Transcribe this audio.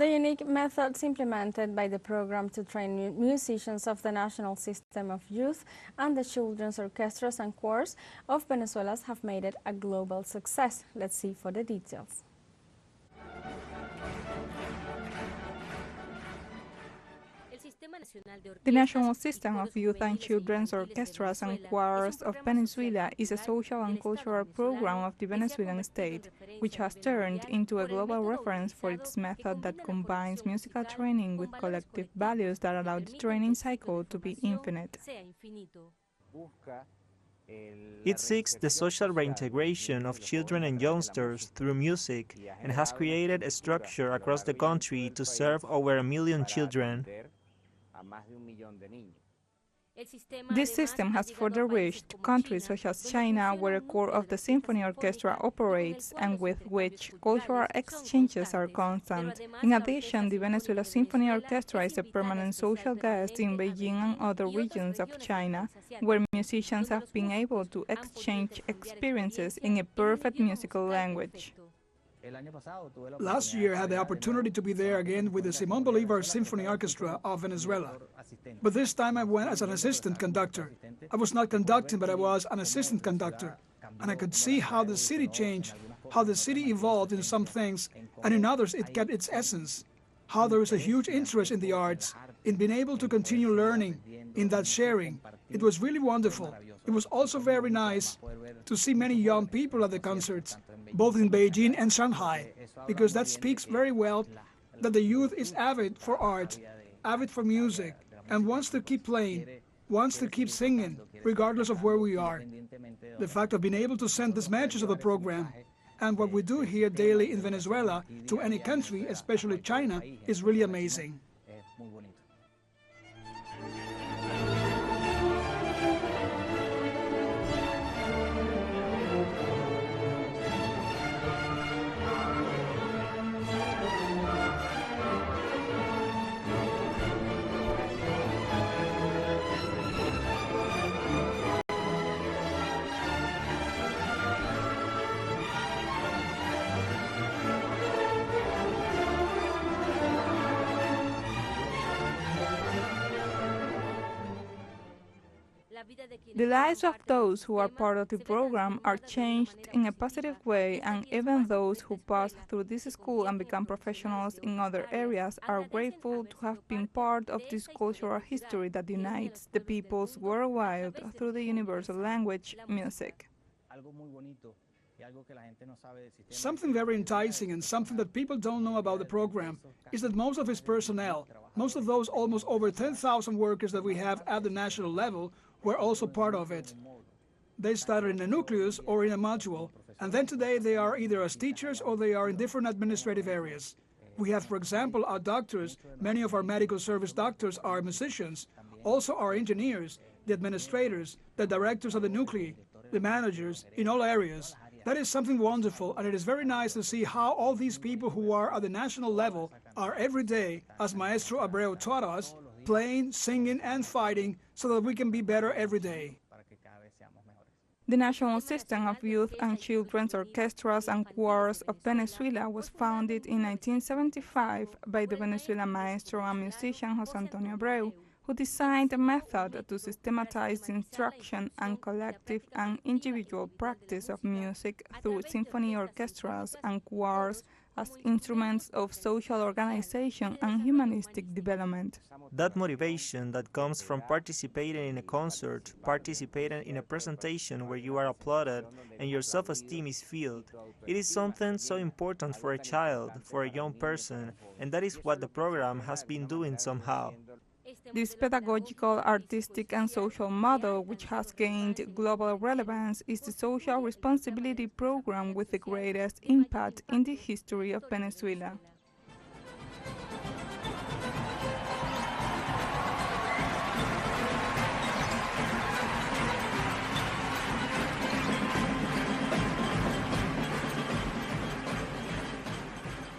The unique methods implemented by the program to train musicians of the National System of Youth and the Children's Orchestras and Choirs of Venezuela have made it a global success. Let's see for the details. The National System of Youth and Children's Orchestras and Choirs of Venezuela is a social and cultural program of the Venezuelan State, which has turned into a global reference for its method that combines musical training with collective values that allow the training cycle to be infinite. It seeks the social reintegration of children and youngsters through music and has created a structure across the country to serve over 1 million children. This system has further reached countries such as China, where a core of the symphony orchestra operates and with which cultural exchanges are constant. In addition, the Venezuela Symphony Orchestra is a permanent social guest in Beijing and other regions of China, where musicians have been able to exchange experiences in a perfect musical language. Last year I had the opportunity to be there again with the Simón Bolívar Symphony Orchestra of Venezuela. But this time I went as an assistant conductor. I was not conducting, but I was an assistant conductor. And I could see how the city changed, how the city evolved in some things, and in others it kept its essence. How there is a huge interest in the arts, in being able to continue learning, in that sharing. It was really wonderful. It was also very nice to see many young people at the concerts, both in Beijing and Shanghai, because that speaks very well that the youth is avid for art, avid for music, and wants to keep playing, wants to keep singing, regardless of where we are. The fact of being able to send this message of the program and what we do here daily in Venezuela to any country, especially China, is really amazing. The lives of those who are part of the program are changed in a positive way, and even those who pass through this school and become professionals in other areas are grateful to have been part of this cultural history that unites the peoples worldwide through the universal language, music. Something very enticing and something that people don't know about the program is that most of its personnel, most of those almost over 10,000 workers that we have at the national level, were also part of it. They started in a nucleus or in a module, and then today they are either as teachers or they are in different administrative areas. We have, for example, our doctors. Many of our medical service doctors are musicians, also our engineers, the administrators, the directors of the nuclei, the managers in all areas. That is something wonderful, and it is very nice to see how all these people who are at the national level are every day, as Maestro Abreu taught us, playing, singing, and fighting so that we can be better every day. The National System of Youth and Children's Orchestras and Choirs of Venezuela was founded in 1975 by the Venezuelan maestro and musician José Antonio Abreu, who designed a method to systematize the instruction and collective and individual practice of music through symphony orchestras and choirs as instruments of social organization and humanistic development. That motivation that comes from participating in a concert, participating in a presentation where you are applauded and your self-esteem is fueled, it is something so important for a child, for a young person, and that is what the program has been doing somehow. This pedagogical, artistic and social model, which has gained global relevance, is the social responsibility program with the greatest impact in the history of Venezuela.